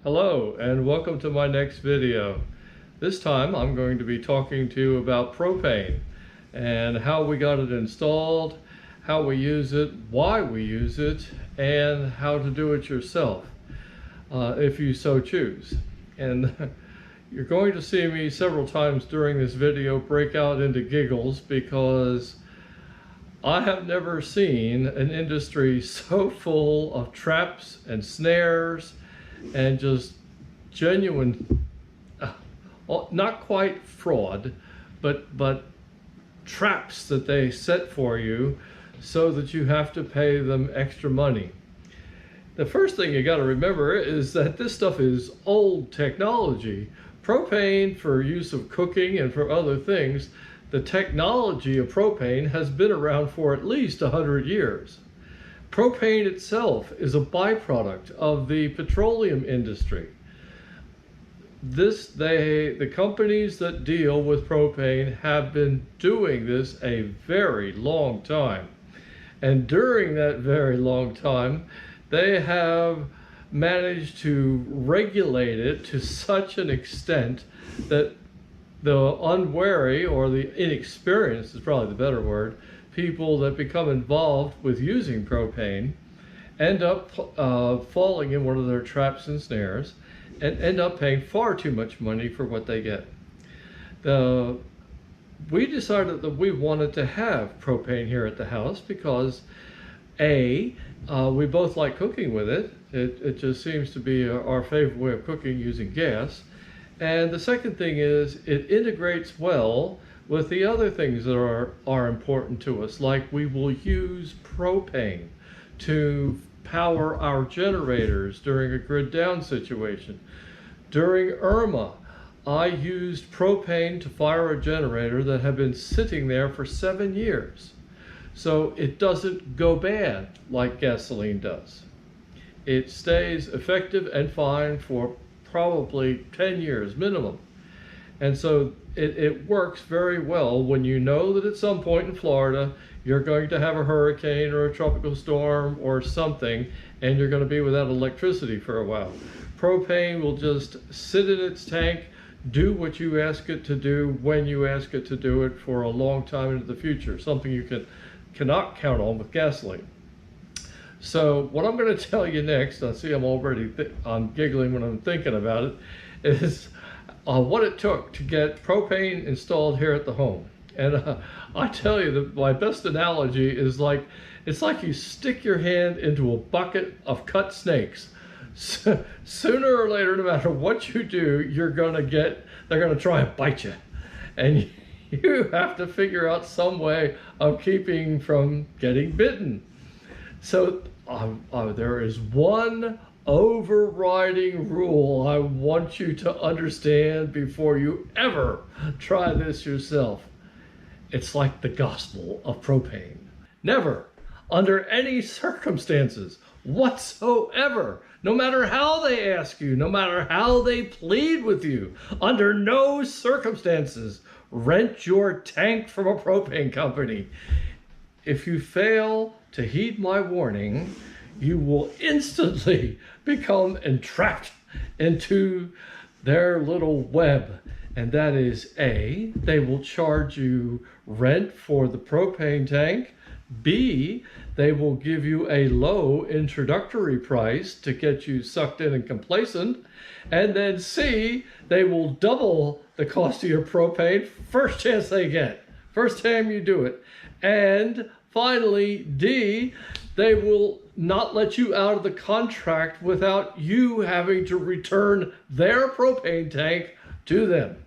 Hello and welcome to my next video. This time I'm going to be talking to you about propane and how we got it installed, how we use it, why we use it, and how to do it yourself if you so choose. And you're going to see me several times during this video break out into giggles because I have never seen an industry so full of traps and snares and just genuine, not quite fraud, but traps that they set for you so that you have to pay them extra money. The first thing you got to remember is that this stuff is old technology. Propane for use of cooking and for other things, the technology of propane has been around for at least 100 years. Propane itself is a byproduct of the petroleum industry. The companies that deal with propane have been doing this a very long time. And during that very long time, they have managed to regulate it to such an extent that the unwary, or the inexperienced is probably the better word, people that become involved with using propane end up falling in one of their traps and snares and end up paying far too much money for what they get. We decided that we wanted to have propane here at the house because we both like cooking with it. It just seems to be our favorite way of cooking, using gas. And the second thing is it integrates well with the other things that are important to us, like we will use propane to power our generators during a grid down situation. During Irma, I used propane to fire a generator that had been sitting there for 7 years. So it doesn't go bad like gasoline does. It stays effective and fine for probably 10 years minimum. And so it works very well when you know that at some point in Florida you're going to have a hurricane or a tropical storm or something, and you're going to be without electricity for a while. Propane will just sit in its tank, do what you ask it to do when you ask it to do it for a long time into the future, something you cannot count on with gasoline. So what I'm going to tell you next, I see I'm giggling when I'm thinking about it, is what it took to get propane installed here at the home. And I tell you that my best analogy is it's like you stick your hand into a bucket of cut snakes. Sooner or later, no matter what you do, they're going to try and bite you. And you have to figure out some way of keeping from getting bitten. So there is one overriding rule I want you to understand before you ever try this yourself. It's like the Gospel of Propane. Never, under any circumstances whatsoever, no matter how they ask you, no matter how they plead with you, under no circumstances, rent your tank from a propane company. If you fail to heed my warning, you will instantly become entrapped into their little web. And that is A, they will charge you rent for the propane tank. B, they will give you a low introductory price to get you sucked in and complacent. And then C, they will double the cost of your propane first chance they get, first time you do it. And finally, D, they will not let you out of the contract without you having to return their propane tank to them.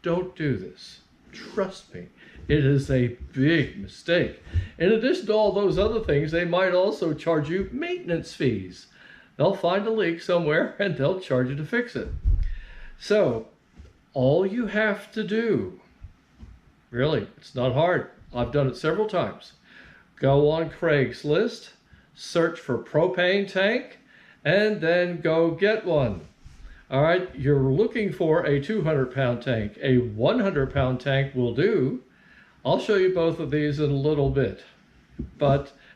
Don't do this. Trust me, it is a big mistake. In addition to all those other things, they might also charge you maintenance fees. They'll find a leak somewhere and they'll charge you to fix it. So all you have to do, really, it's not hard. I've done it several times. Go on Craigslist, search for propane tank, and then go get one. All right, you're looking for a 200-pound tank. A 100-pound tank will do. I'll show you both of these in a little bit,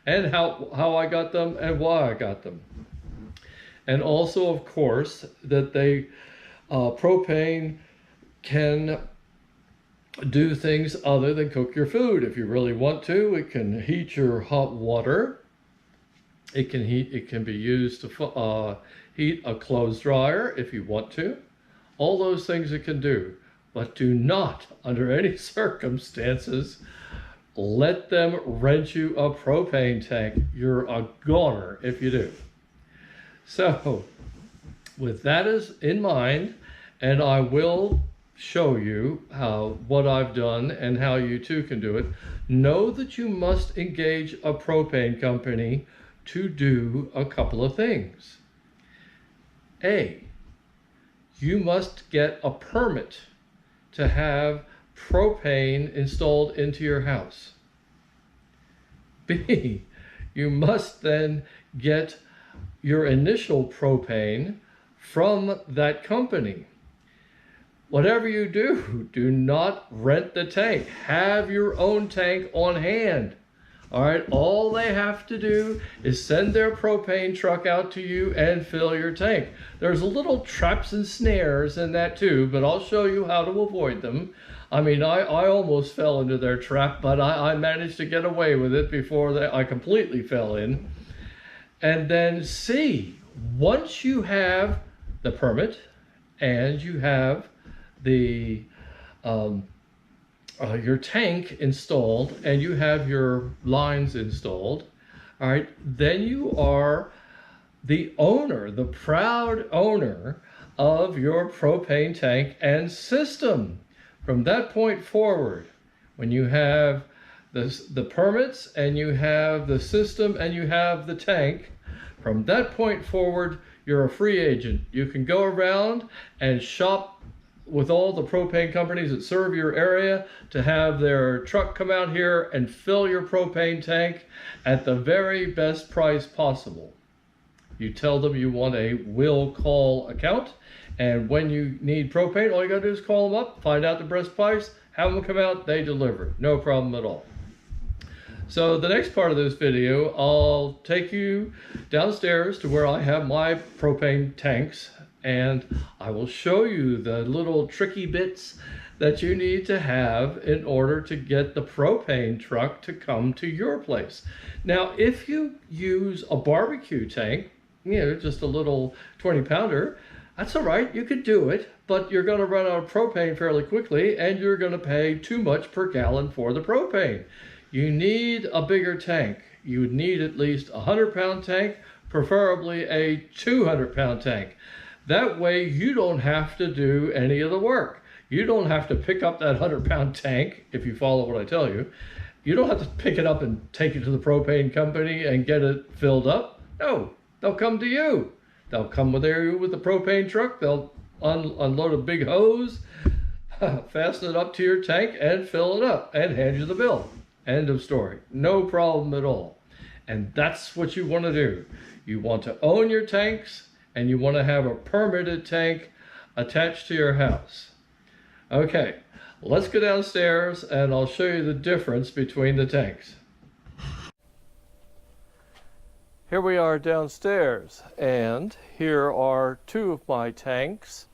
and how I got them and why I got them. And also, of course, that propane can do things other than cook your food. If you really want to, it can heat your hot water. It can be used to heat a clothes dryer if you want to. All those things it can do. But do not, under any circumstances, let them rent you a propane tank. You're a goner if you do. So, with that in mind, and I will show you what I've done and how you too can do it, know that you must engage a propane company to do a couple of things. A, you must get a permit to have propane installed into your house. B, you must then get your initial propane from that company. Whatever you do, do not rent the tank. Have your own tank on hand. All right, all they have to do is send their propane truck out to you and fill your tank. There's little traps and snares in that too, but I'll show you how to avoid them. I mean, I almost fell into their trap, but I managed to get away with it before I completely fell in. And then C, once you have the permit and you have the your tank installed and you have your lines installed, all right, then you are the owner, the proud owner of your propane tank and system. From that point forward, when you have the permits and you have the system and you have the tank, from that point forward, you're a free agent. You can go around and shop with all the propane companies that serve your area to have their truck come out here and fill your propane tank at the very best price possible. You tell them you want a will call account, and when you need propane, all you gotta do is call them up, find out the best price, have them come out, they deliver. No problem at all. So the next part of this video, I'll take you downstairs to where I have my propane tanks, and I will show you the little tricky bits that you need to have in order to get the propane truck to come to your place. Now, if you use a barbecue tank, just a little 20-pounder, that's all right, you could do it, but you're gonna run out of propane fairly quickly and you're gonna pay too much per gallon for the propane. You need a bigger tank. You would need at least a 100-pound tank, preferably a 200-pound tank. That way you don't have to do any of the work. You don't have to pick up that 100-pound tank, if you follow what I tell you. You don't have to pick it up and take it to the propane company and get it filled up. No, they'll come to you. They'll come with the propane truck. They'll unload a big hose, fasten it up to your tank and fill it up and hand you the bill. End of story. No problem at all. And that's what you want to do. You want to own your tanks and you want to have a permitted tank attached to your house. Okay, let's go downstairs and I'll show you the difference between the tanks. Here we are downstairs, and here are two of my tanks.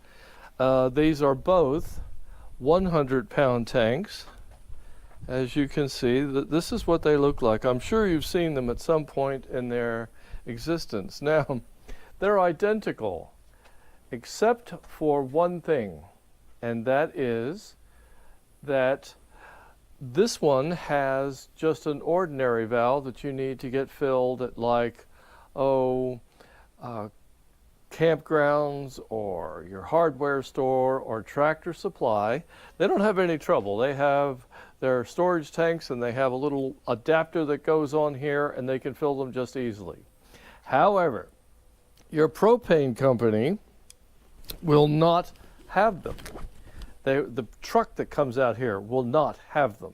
These are both 100-pound tanks. As you can see, this is what they look like. I'm sure you've seen them at some point in their existence. Now, they're identical, except for one thing, and that is that this one has just an ordinary valve that you need to get filled at campgrounds or your hardware store or Tractor Supply. They don't have any trouble. They have their storage tanks and they have a little adapter that goes on here and they can fill them just easily. However, your propane company will not have them. The truck that comes out here will not have them.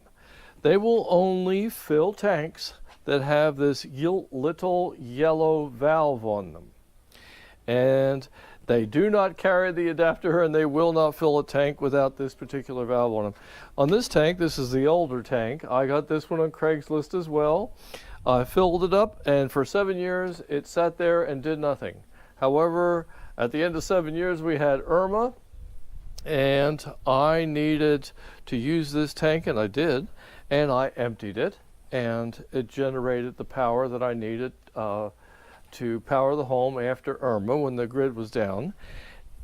They will only fill tanks that have this little yellow valve on them. And they do not carry the adapter and they will not fill a tank without this particular valve on them. On this tank, this is the older tank. I got this one on Craigslist as well. I filled it up and for 7 years it sat there and did nothing. However, at the end of 7 years, we had Irma, and I needed to use this tank, and I did, and I emptied it, and it generated the power that I needed to power the home after Irma when the grid was down.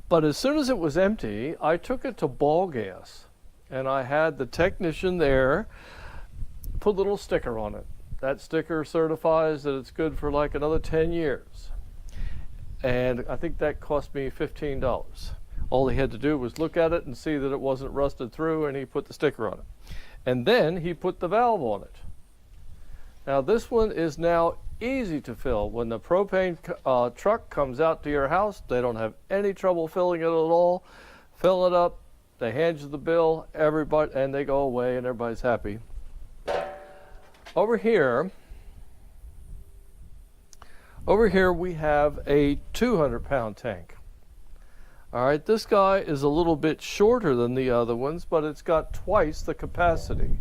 But as soon as it was empty, I took it to ball gas, and I had the technician there put a little sticker on it. That sticker certifies that it's good for like another 10 years. And I think that cost me $15. All he had to do was look at it and see that it wasn't rusted through, and he put the sticker on it. And then he put the valve on it. Now this one is now easy to fill. When the propane truck comes out to your house, they don't have any trouble filling it at all. Fill it up, they hand you the bill, everybody, and they go away, and everybody's happy. Over here we have a 200-pound tank. All right, this guy is a little bit shorter than the other ones, but it's got twice the capacity.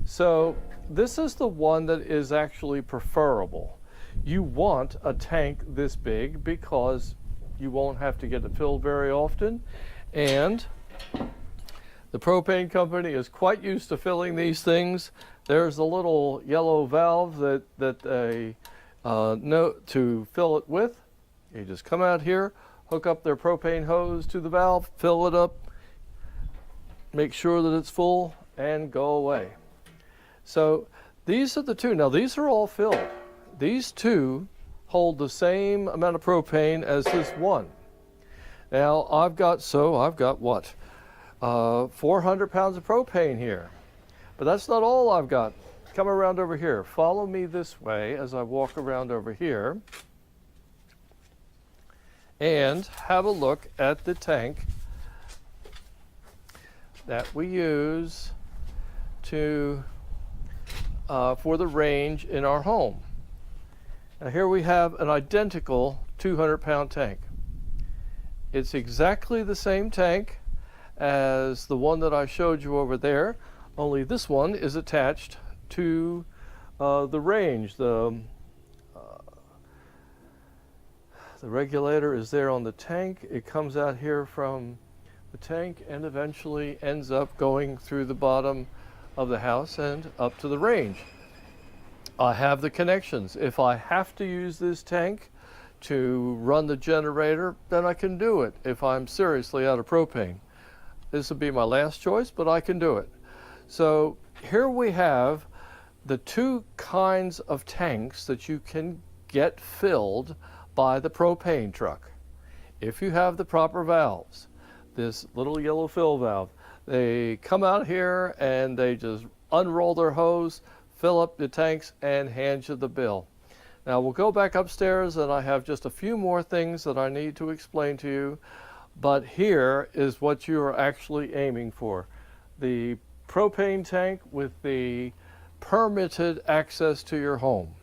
So this is the one that is actually preferable. You want a tank this big because you won't have to get it filled very often, and the propane company is quite used to filling these things. There's a little yellow valve that they know to fill it with. You just come out here, hook up their propane hose to the valve, fill it up, make sure that it's full, and go away. So these are the two. Now these are all filled. These two hold the same amount of propane as this one. Now I've got what? 400 pounds of propane here. But that's not all I've got. Come around over here. Follow me this way as I walk around over here and have a look at the tank that we use to for the range in our home. Now here we have an identical 200-pound tank. It's exactly the same tank as the one that I showed you over there, only this one is attached to the range. The regulator is there on the tank. It comes out here from the tank and eventually ends up going through the bottom of the house and up to the range. I have the connections. If I have to use this tank to run the generator, then I can do it if I'm seriously out of propane. This would be my last choice, but I can do it. So here we have the two kinds of tanks that you can get filled by the propane truck. If you have the proper valves, this little yellow fill valve, they come out here and they just unroll their hose, fill up the tanks, and hand you the bill. Now we'll go back upstairs, and I have just a few more things that I need to explain to you, but here is what you are actually aiming for. The propane tank with the permitted access to your home.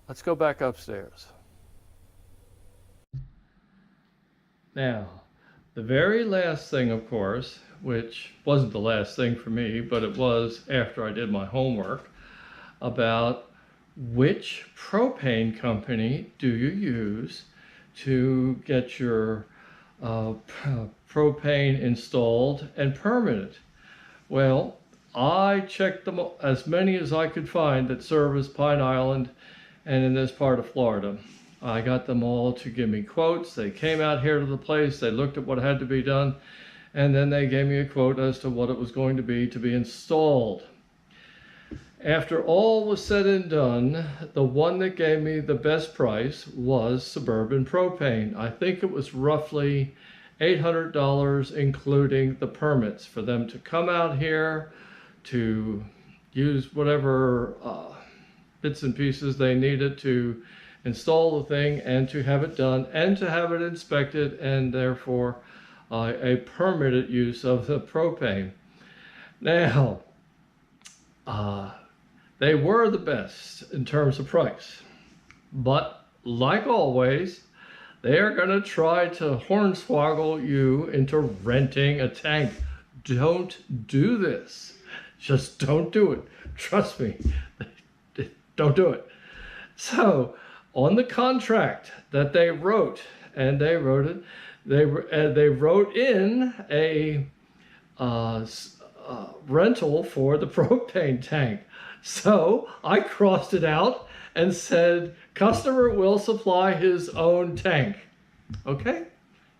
Let's go back upstairs. Now, the very last thing, of course, which wasn't the last thing for me, but it was after I did my homework, about which propane company do you use to get your propane installed and permitted. Well, I checked them, as many as I could find that service Pine Island and in this part of Florida. I got them all to give me quotes. They came out here to the place, they looked at what had to be done, and then they gave me a quote as to what it was going to be installed. After all was said and done, the one that gave me the best price was Suburban Propane. I think it was roughly $800, including the permits, for them to come out here to use whatever bits and pieces they needed to install the thing and to have it done and to have it inspected, and therefore a permitted use of the propane. Now, they were the best in terms of price, but like always, they are going to try to hornswoggle you into renting a tank. Don't do this. Just don't do it. Trust me. Don't do it. So on the contract that they wrote, and they wrote it, they wrote in a rental for the propane tank. So I crossed it out and said, customer will supply his own tank. Okay,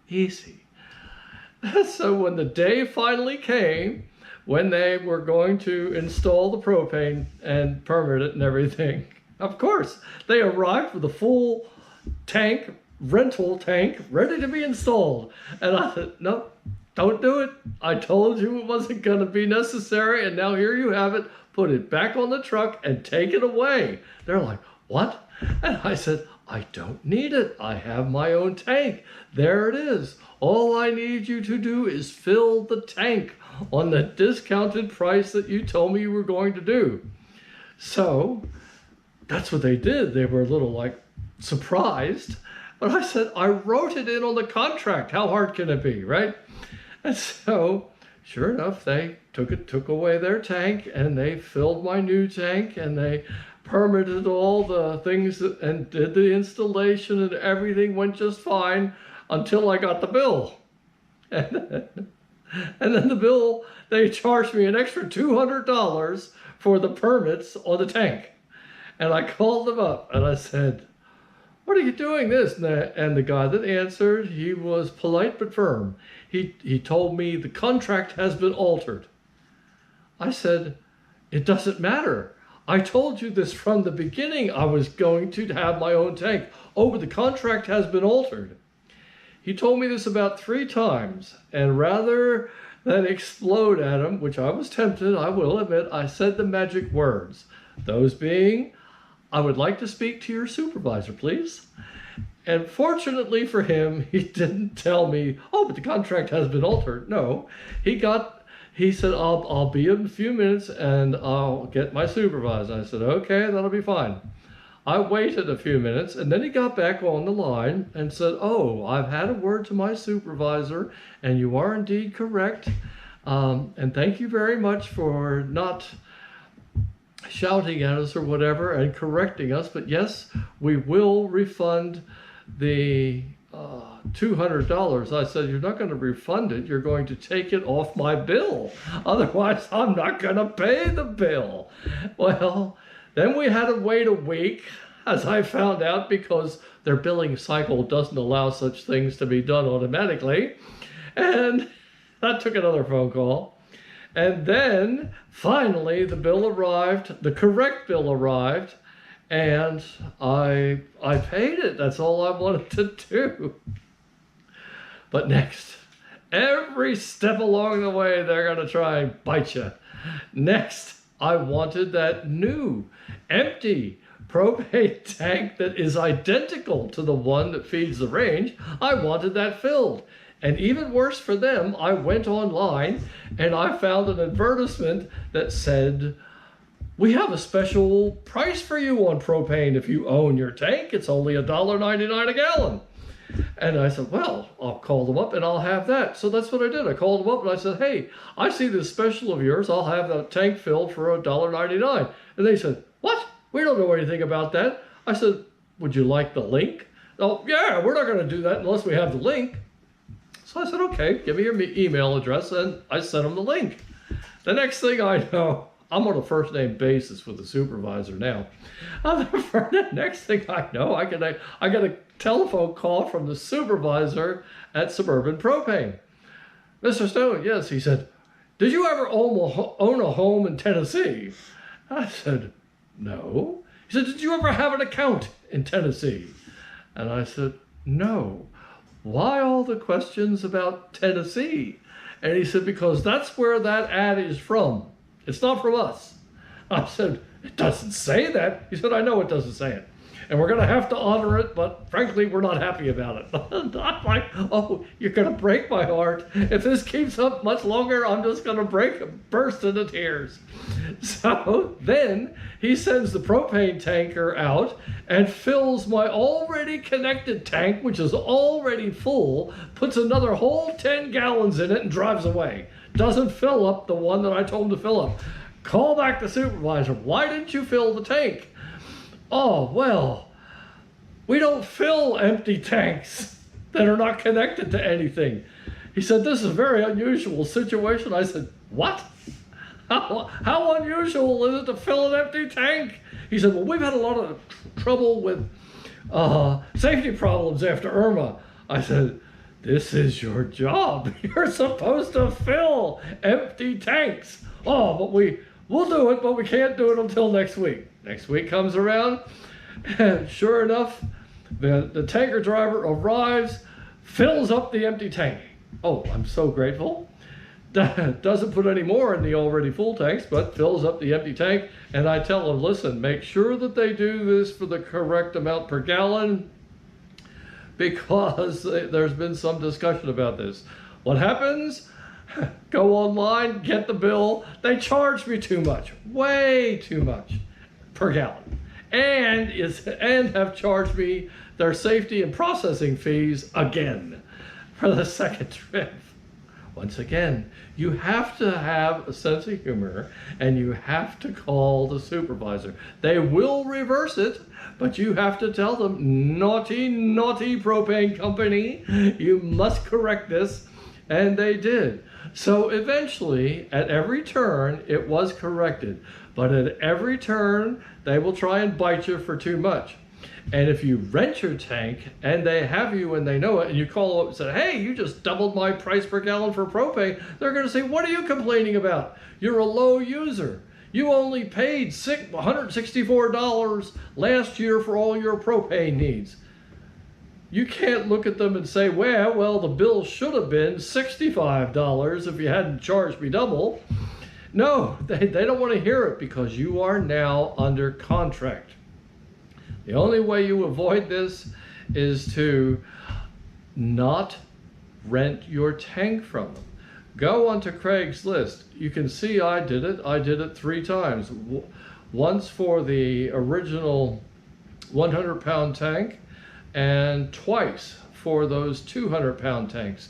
easy. So when the day finally came, when they were going to install the propane and permit it and everything, of course, they arrived with a full tank, rental tank, ready to be installed. And I said, no, don't do it. I told you it wasn't going to be necessary, and now here you have it. Put it back on the truck and take it away. They're like, what? And I said, I don't need it. I have my own tank. There it is. All I need you to do is fill the tank on the discounted price that you told me you were going to do. So that's what they did. They were a little like surprised. But I said, I wrote it in on the contract. How hard can it be, right? And so sure enough, they took away their tank, and they filled my new tank, and they permitted all the things and did the installation, and everything went just fine until I got the bill. And then the bill, they charged me an extra $200 for the permits on the tank. And I called them up and I said, what are you doing this? And the guy that answered, he was polite but firm. He told me the contract has been altered. I said, it doesn't matter. I told you this from the beginning. I was going to have my own tank. Oh, but the contract has been altered. He told me this about 3 times, and rather than explode at him, which I was tempted, I will admit, I said the magic words. Those being, I would like to speak to your supervisor, please. And fortunately for him, he didn't tell me, oh, but the contract has been altered. No, he said, I'll be in a few minutes and I'll get my supervisor. I said, okay, that'll be fine. I waited a few minutes, and then he got back on the line and said, oh, I've had a word to my supervisor, and you are indeed correct. And thank you very much for not shouting at us or whatever and correcting us. But yes, we will refund the $200. I said, you're not going to refund it. You're going to take it off my bill. Otherwise, I'm not going to pay the bill. Well, then we had to wait a week, as I found out, because their billing cycle doesn't allow such things to be done automatically. And that took another phone call. And then finally the bill arrived, the correct bill arrived, and I paid it. That's all I wanted to do. But next, every step along the way, they're going to try and bite you. Next, I wanted that new, empty propane tank that is identical to the one that feeds the range. I wanted that filled. And even worse for them, I went online and I found an advertisement that said, we have a special price for you on propane. If you own your tank, it's only $1.99 a gallon. And I said, well, I'll call them up and I'll have that. So that's what I did. I called them up and I said, hey, I see this special of yours. I'll have that tank filled for $1.99. And they said, what? We don't know anything about that. I said, would you like the link? Oh, yeah, we're not going to do that unless we have the link. So I said, okay, give me your email address. And I sent them the link. The next thing I know, I'm on a first name basis with the supervisor now. The next thing I know, I get a telephone call from the supervisor at Suburban Propane. Mr. Stone, yes, he said, did you ever own a home in Tennessee? I said, no. He said, did you ever have an account in Tennessee? And I said, no. Why all the questions about Tennessee? And he said, because that's where that ad is from. It's not from us. I said, it doesn't say that. He said, I know it doesn't say it. And we're going to have to honor it, but frankly, we're not happy about it. I'm like, oh, you're going to break my heart. If this keeps up much longer, I'm just going to burst into tears. So then he sends the propane tanker out and fills my already connected tank, which is already full, puts another whole 10 gallons in it and drives away. Doesn't fill up the one that I told him to fill up. Call back the supervisor. Why didn't you fill the tank? Oh, well, We don't fill empty tanks that are not connected to anything. He said, this is a very unusual situation. I said, what? How unusual is it to fill an empty tank? He said, well, we've had a lot of trouble with safety problems after Irma. I said, this is your job. You're supposed to fill empty tanks. Oh, but we'll do it, but we can't do it until next week. Next week comes around, and sure enough, the tanker driver arrives, fills up the empty tank. Oh, I'm so grateful. Doesn't put any more in the already full tanks, but fills up the empty tank. And I tell them, listen, make sure that they do this for the correct amount per gallon, because there's been some discussion about this. What happens? Go online, get the bill. They charge me too much, way too much per gallon, and have charged me their safety and processing fees again for the second trip. Once again, you have to have a sense of humor, and you have to call the supervisor. They will reverse it, but you have to tell them, naughty, naughty propane company, you must correct this. And they did. So eventually, at every turn, it was corrected. But at every turn, they will try and bite you for too much. And if you rent your tank and they have you and they know it, and you call up and say, hey, you just doubled my price per gallon for propane, they're going to say, what are you complaining about? You're a low user. You only paid $164 last year for all your propane needs. You can't look at them and say, well, the bill should have been $65 if you hadn't charged me double. No, they don't want to hear it, because you are now under contract. The only way you avoid this is to not rent your tank from them. Go onto Craigslist. You can see I did it. I did it 3 times. Once for the original 100-pound tank, and twice for those 200-pound tanks.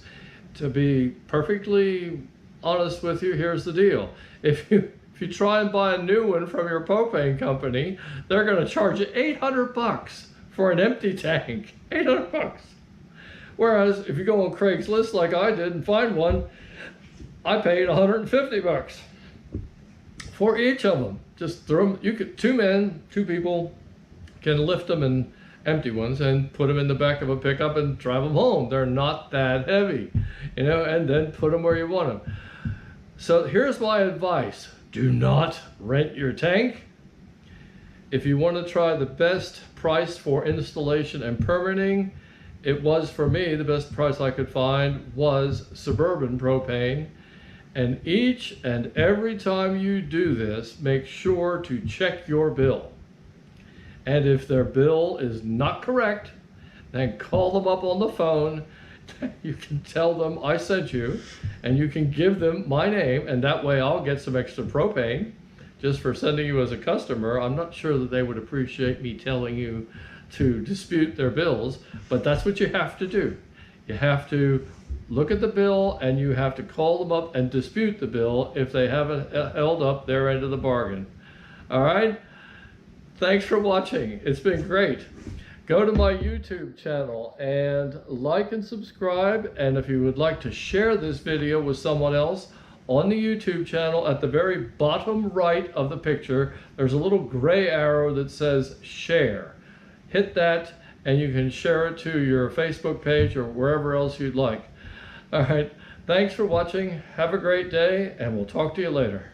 To be perfectly honest with you, here's the deal. If you try and buy a new one from your propane company, they're going to charge you $800 for an empty tank. $800. Whereas if you go on Craigslist like I did and find one, I paid $150 for each of them. Just throw them. You could, 2 men, 2 people can lift them, and empty ones, and put them in the back of a pickup and drive them home. They're not that heavy, and then put them where you want them. So here's my advice. Do not rent your tank. If you want to try the best price for installation and permitting, it was, for me, the best price I could find was Suburban Propane. And each and every time you do this, make sure to check your bill. And if their bill is not correct, then call them up on the phone. You can tell them I sent you, and you can give them my name, and that way I'll get some extra propane just for sending you as a customer. I'm not sure that they would appreciate me telling you to dispute their bills, but that's what you have to do. You have to look at the bill, and you have to call them up and dispute the bill if they haven't held up their end of the bargain. All right? Thanks for watching. It's been great. Go to my YouTube channel and like and subscribe. And if you would like to share this video with someone else, on the YouTube channel, at the very bottom right of the picture, there's a little gray arrow that says share. Hit that, and you can share it to your Facebook page or wherever else you'd like. All right. Thanks for watching. Have a great day, and we'll talk to you later.